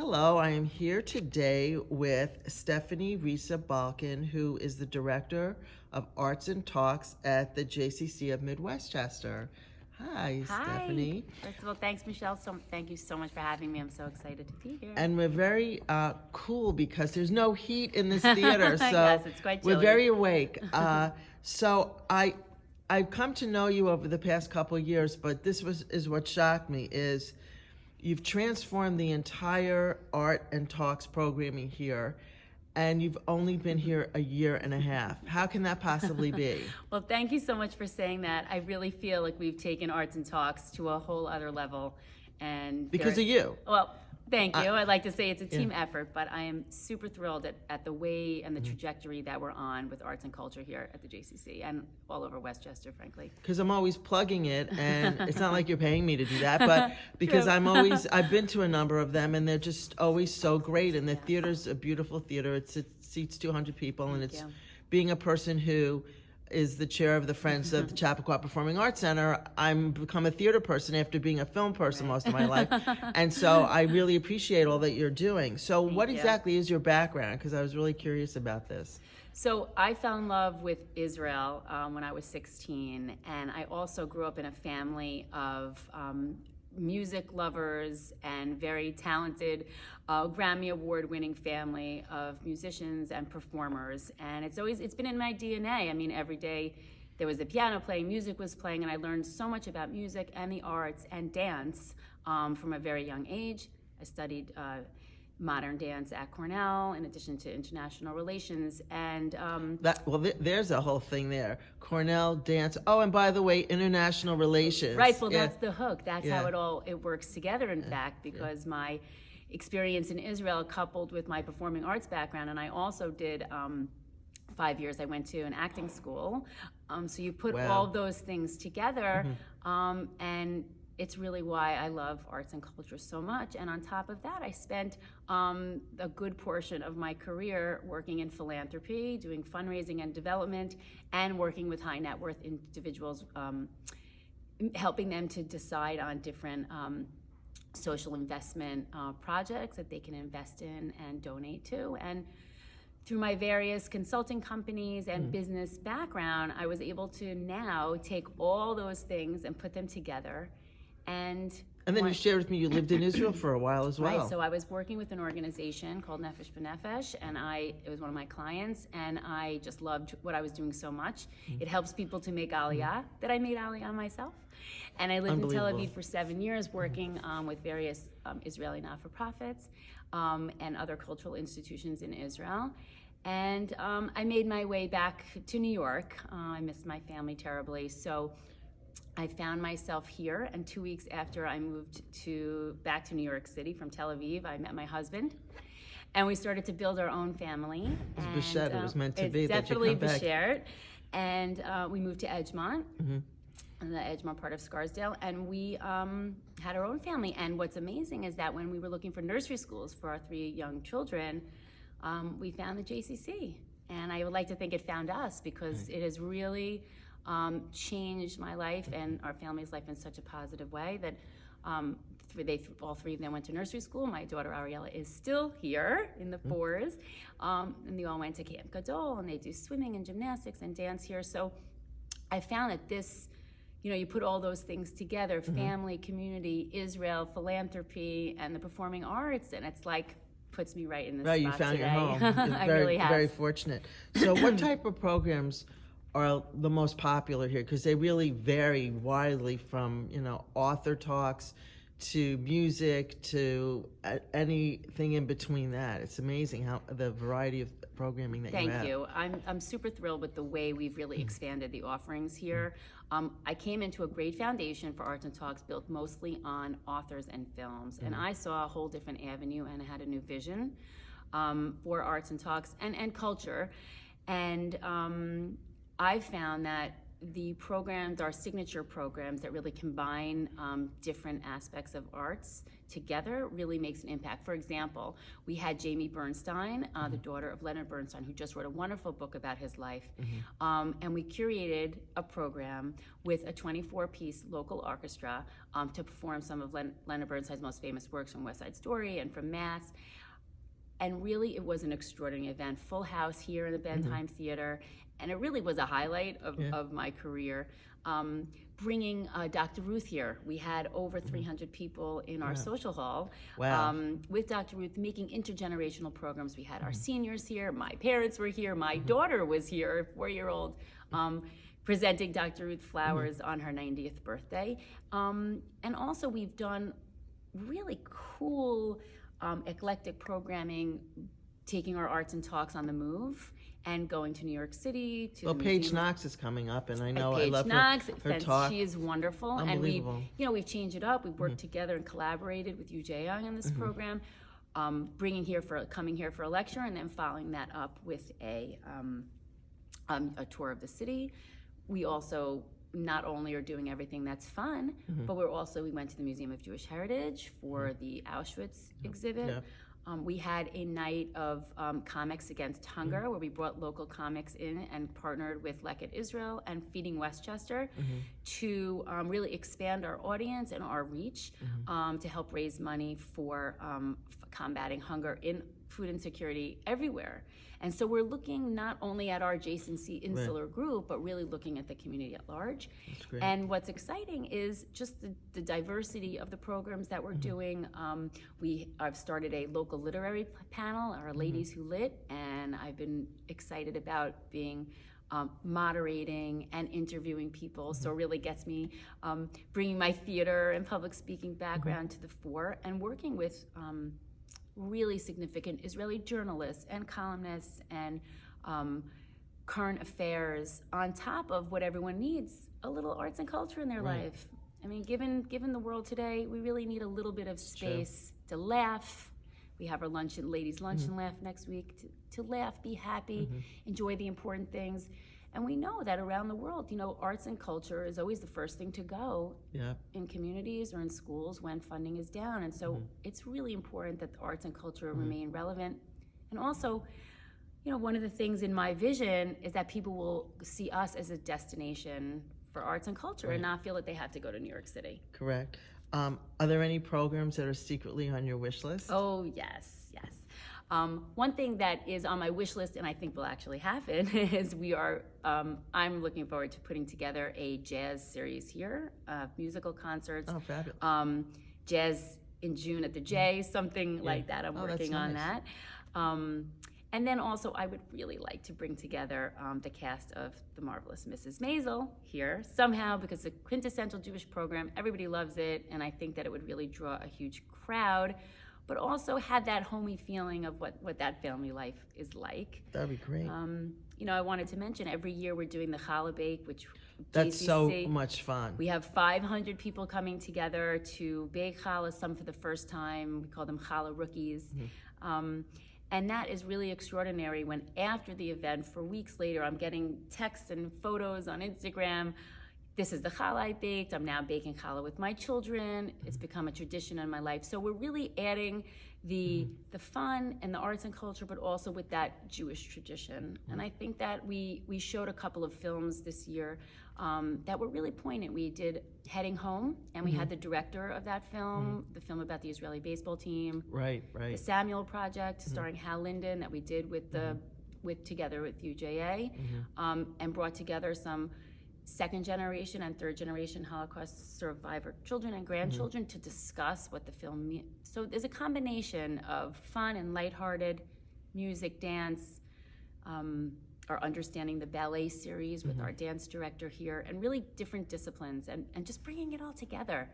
Hello, I am here today with Stephanie Risa Balkin, who is the Director of Arts and Talks at the JCC of Mid-Westchester. Hi, Hi. Stephanie. First of all, thanks, Michelle. Thank you so much for having me. I'm so excited to be here. And we're very cool because there's no heat in this theater, so Yes, it's quite we're chilly. very awake. I've come to know you over the past couple of years, but is what shocked me is you've transformed the entire Art and Talks programming here, and you've only been here a year and a half. How can that possibly be? Well, thank you so much for saying that. I really feel like we've taken Arts and Talks to a whole other level. And Because of you. Well, thank you. I'd like to say it's a team effort, but I am super thrilled at the way and the trajectory that we're on with arts and culture here at the JCC and all over Westchester, frankly. Because I'm always plugging it, and it's not like you're paying me to do that, but because I've been to a number of them, and they're just always so great, and the theater's a beautiful theater. It seats 200 people, and it's being a person who is the chair of the Friends of the Chappaqua Performing Arts Center. I'm become a theater person after being a film person most of my life, and so I really appreciate all that you're doing. So what exactly is your background? Because I was really curious about this. So I fell in love with Israel when I was 16, and I also grew up in a family of music lovers and very talented Grammy Award-winning family of musicians and performers. And it's been in my DNA. I mean, every day there was a piano playing, music was playing, and I learned so much about music and the arts and dance from a very young age. I studied modern dance at Cornell, in addition to international relations, and there's a whole thing there. Cornell dance. Oh, and by the way, international relations. Right. Well, that's the hook. That's how it works together. In fact, because my experience in Israel coupled with my performing arts background, and I also did 5 years. I went to an acting school. So you put all those things together, and it's really why I love arts and culture so much. And on top of that, I spent a good portion of my career working in philanthropy, doing fundraising and development, and working with high net worth individuals, helping them to decide on different social investment projects that they can invest in and donate to. And through my various consulting companies and business background, I was able to now take all those things and put them together. And then you shared with me you lived in Israel for a while as well. Right, so I was working with an organization called Nefesh B'Nefesh, and it was one of my clients, and I just loved what I was doing so much. It helps people to make Aliyah, that I made Aliyah myself. And I lived in Tel Aviv for 7 years working with various Israeli not-for-profits and other cultural institutions in Israel. And I made my way back to New York. I missed my family terribly, so I found myself here, and 2 weeks after I moved back to New York City from Tel Aviv, I met my husband, and we started to build our own family. It was meant to be that you come back. It's definitely B'Sher. And we moved to Edgemont, the Edgemont part of Scarsdale, and we had our own family. And what's amazing is that when we were looking for nursery schools for our 3 young children, we found the JCC. And I would like to think it found us, because it has really changed my life and our family's life in such a positive way that all 3 of them went to nursery school. My daughter Ariella is still here in the 4s, and they all went to Camp Gadol, and they do swimming and gymnastics and dance here. So I found that this, you put all those things together, family, community, Israel, philanthropy, and the performing arts, and it's like puts me right in this spot you found today. your home. I really have. Very fortunate. So what type of programs are the most popular here? Because they really vary widely from, author talks to music to anything in between that. It's amazing how the variety of programming that you have. Thank you. I'm super thrilled with the way we've really expanded the offerings here. I came into a great foundation for Arts and Talks built mostly on authors and films, and I saw a whole different avenue, and I had a new vision for Arts and Talks and culture. And I found that the programs, our signature programs that really combine different aspects of arts together really makes an impact. For example, we had Jamie Bernstein, the daughter of Leonard Bernstein, who just wrote a wonderful book about his life. And we curated a program with a 24-piece local orchestra to perform some of Leonard Bernstein's most famous works from West Side Story and from Mass. And really, it was an extraordinary event. Full house here in the Bentheim Theater. And it really was a highlight of my career. Bringing Dr. Ruth here. We had over 300 people in our social hall. Wow. With Dr. Ruth, making intergenerational programs. We had our seniors here. My parents were here. My daughter was here, 4-year-old, presenting Dr. Ruth flowers on her 90th birthday. And also, we've done really cool, eclectic programming, taking our Arts and Talks on the move and going to New York City. To the Paige Museum. Knox is coming up, and I know Paige I love Knox, her talk. She is wonderful. Unbelievable. And we've changed it up. We've worked together and collaborated with Yu Jae-young in this program, coming here for a lecture, and then following that up with a tour of the city. We also not only are doing everything that's fun, but we went to the Museum of Jewish Heritage for the Auschwitz exhibit. Yep. We had a night of comics against hunger, where we brought local comics in and partnered with Leket Israel and Feeding Westchester to really expand our audience and our reach to help raise money for combating hunger in food insecurity everywhere. And so we're looking not only at our JCC insular group, but really looking at the community at large. That's great. And what's exciting is just the diversity of the programs that we're doing. I've started a local literary panel, our Ladies Who Lit, and I've been excited about being moderating and interviewing people. So it really gets me bringing my theater and public speaking background to the fore, and working with really significant Israeli journalists and columnists and current affairs, on top of what everyone needs, a little arts and culture in their life. I mean, given the world today, we really need a little bit of space to laugh. We have our ladies' lunch and laugh next week, to laugh, be happy, enjoy the important things. And we know that around the world, arts and culture is always the first thing to go in communities or in schools when funding is down. And so it's really important that the arts and culture remain relevant. And also, one of the things in my vision is that people will see us as a destination for arts and culture and not feel that they have to go to New York City. Correct. Are there any programs that are secretly on your wish list? Oh, yes. One thing that is on my wish list, and I think will actually happen, is I'm looking forward to putting together a jazz series here, musical concerts. Oh, fabulous. Jazz in June at the J, something like that. I'm working on that. And then also, I would really like to bring together the cast of The Marvelous Mrs. Maisel here somehow, because it's a quintessential Jewish program. Everybody loves it, and I think that it would really draw a huge crowd, but also had that homey feeling of what that family life is like. That'd be great. I wanted to mention, every year we're doing the challah bake, which That's JCC, so much fun. We have 500 people coming together to bake challah, some for the first time. We call them challah rookies. And that is really extraordinary when after the event, for weeks later, I'm getting texts and photos on Instagram. This is the challah I baked. I'm now baking challah with my children. It's become a tradition in my life. So we're really adding the fun and the arts and culture, but also with that Jewish tradition. And I think that we showed a couple of films this year that were really poignant. We did Heading Home, and we had the director of that film, the film about the Israeli baseball team. Right. The Samuel Project, starring Hal Linden, that we did together with UJA, and brought together some second generation and third generation Holocaust survivor children and grandchildren to discuss what the film means. So there's a combination of fun and lighthearted music, dance, our Understanding the Ballet series with our dance director here, and really different disciplines, and just bringing it all together.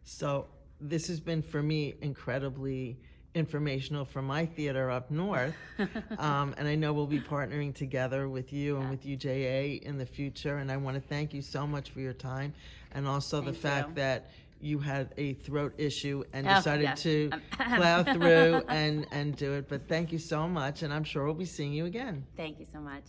So this has been, for me, incredibly informational for my theater up north. And I know we'll be partnering together with you and with UJA in the future. And I want to thank you so much for your time, and also the fact that you had a throat issue and decided to plow through and do it. But thank you so much, and I'm sure we'll be seeing you again. Thank you so much.